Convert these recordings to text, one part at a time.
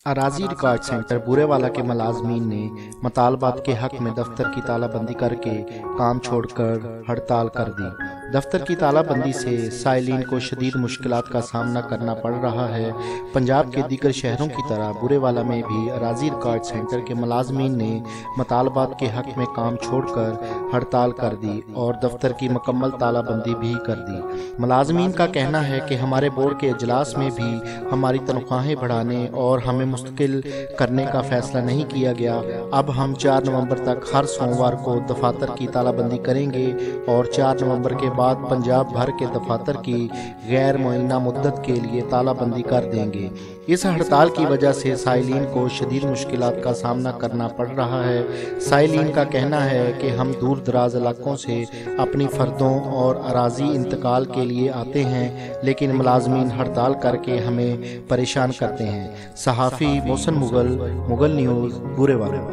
अराजी record centre Burewala के मुलाजमीन ने मतालबात के हक में दफ्तर की तालाबंदी करके काम छोड़कर हड़ताल कर दी। दफ्तर की तालाबंदी से साइलिन को शदीद मुश्किलात का सामना करना पड़ रहा है। पंजाब के दीगर शहरों की तरह बुरेवाला में भी अराजी रिकॉर्ड सेंटर के मुलाजमीन ने मतालबात के हक में काम छोड़कर हड़ताल कर दी और दफ्तर की मुकम्मल तालाबंदी भी कर दी। मुलाजमीन का कहना है कि हमारे बोर्ड के इजलास में भी हमारी तनख्वाहें बढ़ाने और हमें मुस्तकिल करने का फैसला नहीं किया गया। अब हम 4 नवंबर तक हर सोमवार को दफातर की तालाबंदी करेंगे और 4 नवंबर के बाद पंजाब भर के दफातर की गैर मुअय्यना मुद्दत के लिए तालाबंदी कर देंगे। इस हड़ताल की वजह से साइलिन को शदीद मुश्किलात का सामना करना पड़ रहा है। साइलिन का कहना है कि हम दूर दराज इलाकों से अपनी फ़र्दों और अराजी इंतकाल के लिए आते हैं, लेकिन मुलाजमीन हड़ताल करके हमें परेशान करते हैं। सहाफ़ी मोहसिन मुगल न्यूज़ बुरेवाला।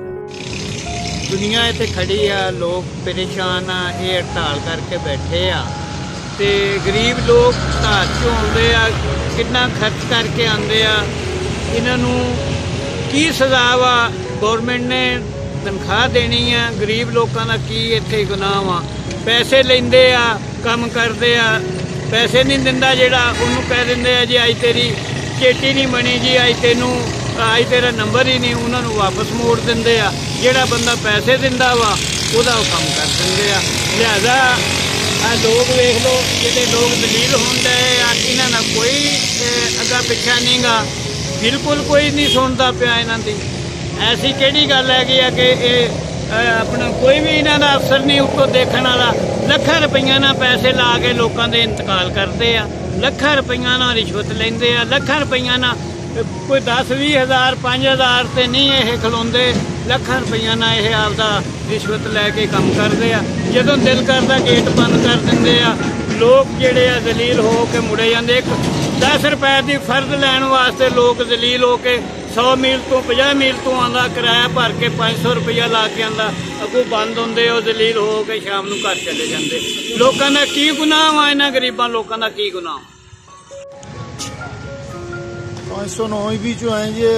दुनिया इत्थे खड़ी आ, लोग परेशान आ, ये हड़ताल करके बैठे आ ते गरीब लोग धार चों आउंदे आ, कितना खर्च करके आंदे आ। इन्हां नूं की सज़ा वा? गौरमेंट ने तनख्वाह देनी आ, गरीब लोगों का की इत्थे गुनाह वा? पैसे लैंदे आ, काम करदे आ, पैसे नहीं दिंदा जेड़ा उन्होंने कह दिंदे आ जी अज तेरी चेटी नहीं बनी जी, अज तेरा नंबर ही नहीं, उन्होंने वापस मोड़ दिंदे आ। जेड़ा बंदा पैसे दिंदा वा उहदा काम कर दिंदे आ। लिहाजा लोग वेख लो, जिहड़े लोग दलील होंदे आ, इन्हां दा कोई अगा पिछा नहीं गा, बिल्कुल कोई नहीं सुनता पिया इन्हां दी। ऐसी किहड़ी गल हैगी आ कि अपना कोई भी इन्हां दा अफसर नहीं उत्तों देखण वाला। ਲੱਖਾਂ रुपया ना पैसे ला के लोगों के इंतकाल करते हैं, ਲੱਖਾਂ रुपया ना रिश्वत लेंदे आ, ਲੱਖਾਂ रुपया ना कोई 10-20 हज़ार 5,000 तो नहीं ये खलोंदे, ਲੱਖਾਂ रुपया ना ये आपदा रिश्वत लैके काम करते हैं। जदों दिल करता गेट बंद कर देंगे आ, लोग जेड़े आ दलील हो के मुड़े जाते। 10 रुपए की फर्द लैन वास्ते लोग दलील हो के 100 मील तो 50 मील तो आंदा, किराया भर के 500 रुपया ला के आंदा, अगों बंद होंदे ओ दलील हो के शाम नूं घर चले जाते। लोगों का की गुनाह वा? इन्हां गरीबां लोगों का की गुनाह? 509 भी चो आए जे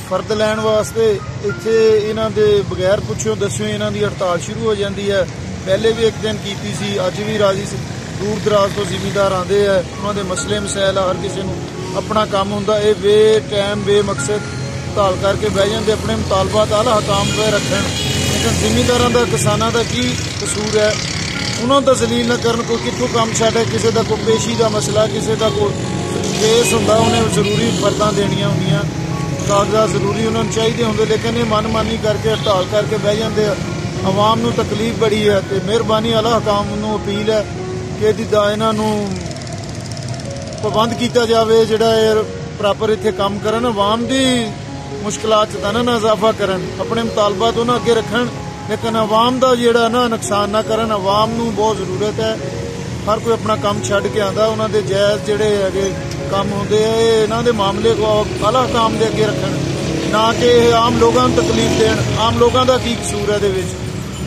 फर्द लैन वास्ते इत्थे इन्हां दे बगैर पुछो दस्यो इन्हां दी हड़ताल शुरू हो जाती है। पहले भी एक दिन कीती सी, अज भी राजी दूर दराज तो जिमीदार आते हैं, उन्होंने मसले मसैल हर किसी को अपना काम होंदा। ये बे टाइम बे मकसद हड़ताल करके बह जाते, अपने मुतालबात आला हकाम पे रखन। लेकिन जिमीदारों का किसानों का की कसूर है? उन्होंने तो जलील न करन, कोई कितों काम छड्ड है, किसी का कोई पेशी का मसला, किसी का कोई केस होंदा, उन्हें जरूरी फर्दा देनियां होंदियां, कागजात जरूरी उन्होंने चाहिए होंगे, लेकिन ये मनमानी करके हड़ताल करके बह जाते। आवाम नूं तकलीफ बड़ी है, तो मेहरबानी आला हकाम नूं अपील है कि इन्हां नूं पाबंद किया जाए, जिहड़ा प्रॉपर इत्थे काम करन, आवाम दी मुश्किलात च ना इजाफा करन, अपने मुतालबात उन्हां अगे रखन, लेकिन आवाम दा जिहड़ा ना नुकसान ना करन। आवाम नूं बहुत जरूरत है, हर कोई अपना काम छड्ड के आंदा, उन्हां दे जायज़ जिहड़े हैगे काम होंदे आ, इन्हां दे मामले को आला हकाम दे अगे रखन, ना कि आम लोगों को तकलीफ देण। आम लोगों का की कसूर है इहदे विच?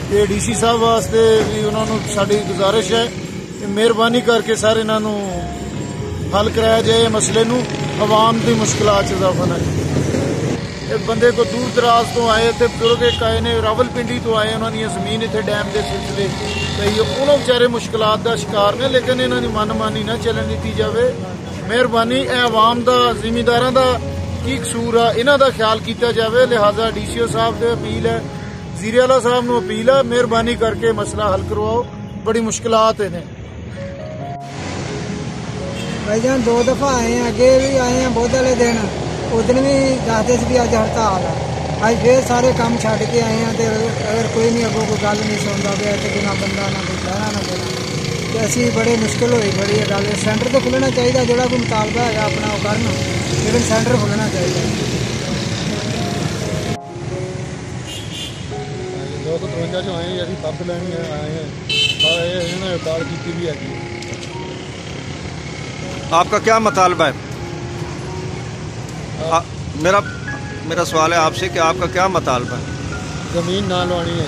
ते डीसी साहब वास्ते भी उन्होंने साडी गुजारिश है कि मेहरबानी करके सर इन्हां नूं हल कराया जाए मसले नूं, आवाम की मुश्किलात च इजाफा ना करे। एक बंदे को दूर दराज तो आए थे, बुजुर्ग एक आए ने रावलपिंडी तो आए, उन्होंने जमीन इतने डैम के सिलसिले तो उन्होंने बेचारे मुश्किलात का शिकार ने, लेकिन इन्हों की मनमानी ना चलन दी जाए। मेहरबानी आवाम का जिमीदारों का की कसूर आ, इन्हों का ख्याल किया जाए। लिहाजा DCO साहब से अपील है, जीरेवाला साहब नूं अपील है, मेहरबानी करके मसला हल करवाओ, बड़ी मुश्किलात ने। भाईजान 2 दफा आए हैं, अगे भी आए हैं बुध वाले दिन, उस दिन भी दसते भी अज हड़ताल है। अज फिर सारे काम छड्ड के आए हैं, तो अगर कोई नहीं अगों कोई गल नहीं सुनता पिया, तो ना बंदा ना कोई कहना ना देना, तो असी बड़े मुश्किल हुई बड़ी है गल। सेंटर तो खुलना चाहिए, जोड़ा कोई मुतालबा है अपना वो करन, लेकिन सेंटर खुलना चाहिए। 253 जो आए अभी फर्द लैन आए हैं, इन्होंने हड़ताल की भी है। आपका क्या मुतालबा है? मेरा सवाल है आपसे कि आपका क्या मुतालबा है? ज़मीन ना लवानी है।